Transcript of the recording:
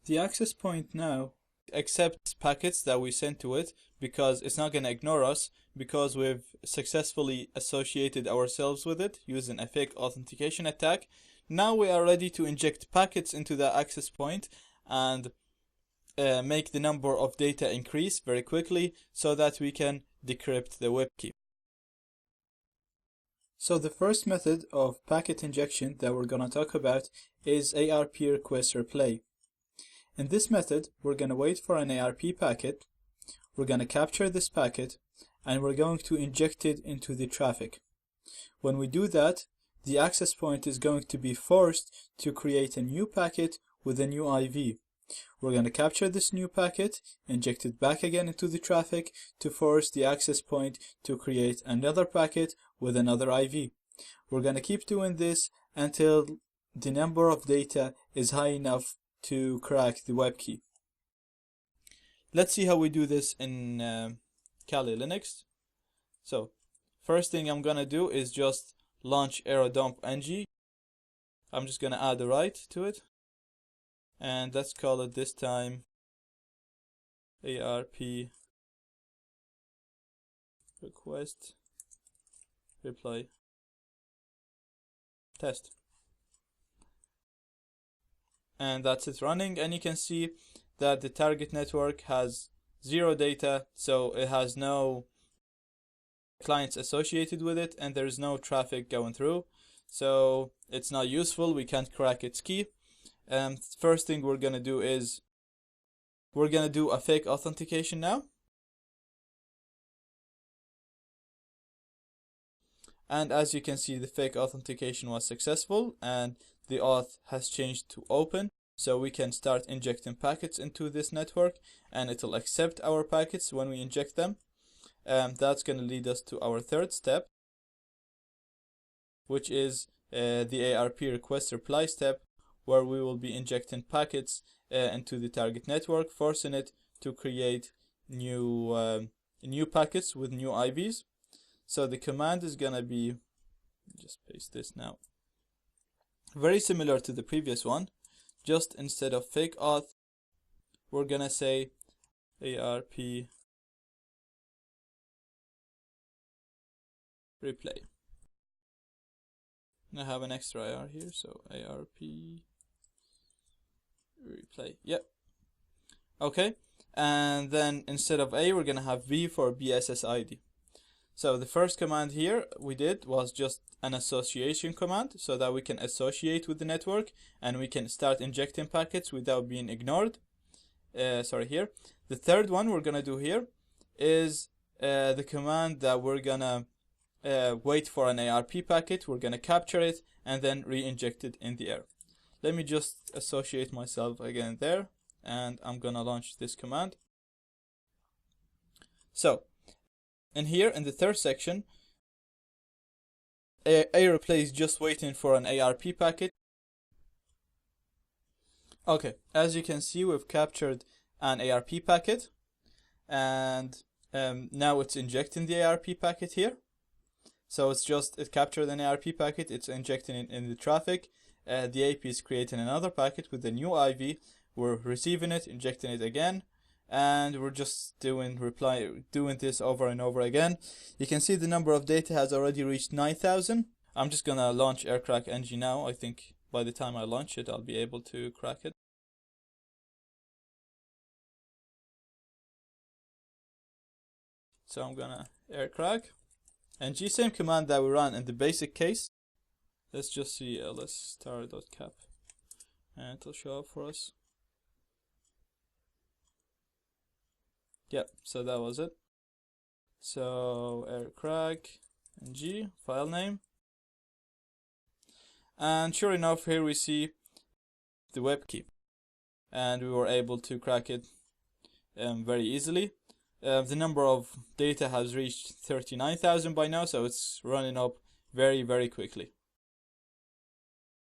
The access point now accepts packets that we send to it because it's not going to ignore us because we've successfully associated ourselves with it using a fake authentication attack. Now we are ready to inject packets into the access point and make the number of data increase very quickly so that we can decrypt the web key. So the first method of packet injection that we're going to talk about is ARP request replay. In this method, we're going to wait for an ARP packet, we're going to capture this packet, and we're going to inject it into the traffic. When we do that, the access point is going to be forced to create a new packet with a new IV. We're going to capture this new packet, inject it back again into the traffic to force the access point to create another packet with another IV. We're going to keep doing this until the number of data is high enough to crack the web key. Let's see how we do this in Kali Linux. So, first thing I'm going to do is just launch aerodump-ng. I'm just going to add a write to it. And let's call it this time ARP request reply test. And that's it running, and you can see that the target network has 0 data, so it has no clients associated with it and there's no traffic going through, so it's not useful. We can't crack its key. First thing we're gonna do is we're gonna do a fake authentication now. And as you can see, the fake authentication was successful and the auth has changed to open, so we can start injecting packets into this network and it'll accept our packets when we inject them. That's going to lead us to our third step, which is the ARP request reply step, where we will be injecting packets into the target network, forcing it to create new packets with new IVs. So the command is going to be, just paste this now, very similar to the previous one, just instead of fake auth, we're going to say ARP replay. I have an extra IR here, so ARP replay. Yep. Okay. And then instead of A, we're going to have V for BSSID. So the first command here we did was just an association command, so that we can associate with the network and we can start injecting packets without being ignored. Here. The third one we're going to do here is the command that we're going to wait for an ARP packet, we're going to capture it and then re-inject it in the air. Let me just associate myself again there, and I'm going to launch this command. So, in here in the third section, AReplay is just waiting for an ARP packet. Okay, as you can see, we've captured an ARP packet, and now it's injecting the ARP packet here. So it captured an ARP packet, it's injecting it in the traffic. The AP is creating another packet with a new IV. We're receiving it, injecting it again, and we're just doing this over and over again. You can see the number of data has already reached 9,000. I'm just gonna launch aircrack-ng now. I think by the time I launch it, I'll be able to crack it. So I'm gonna aircrack-ng, same command that we ran in the basic case. Let's just see lsstar.cap and it'll show up for us. Yep, so that was it. So aircrack-ng file name, and sure enough, here we see the web key, and we were able to crack it very easily. The number of data has reached 39,000 by now, so it's running up very, very quickly.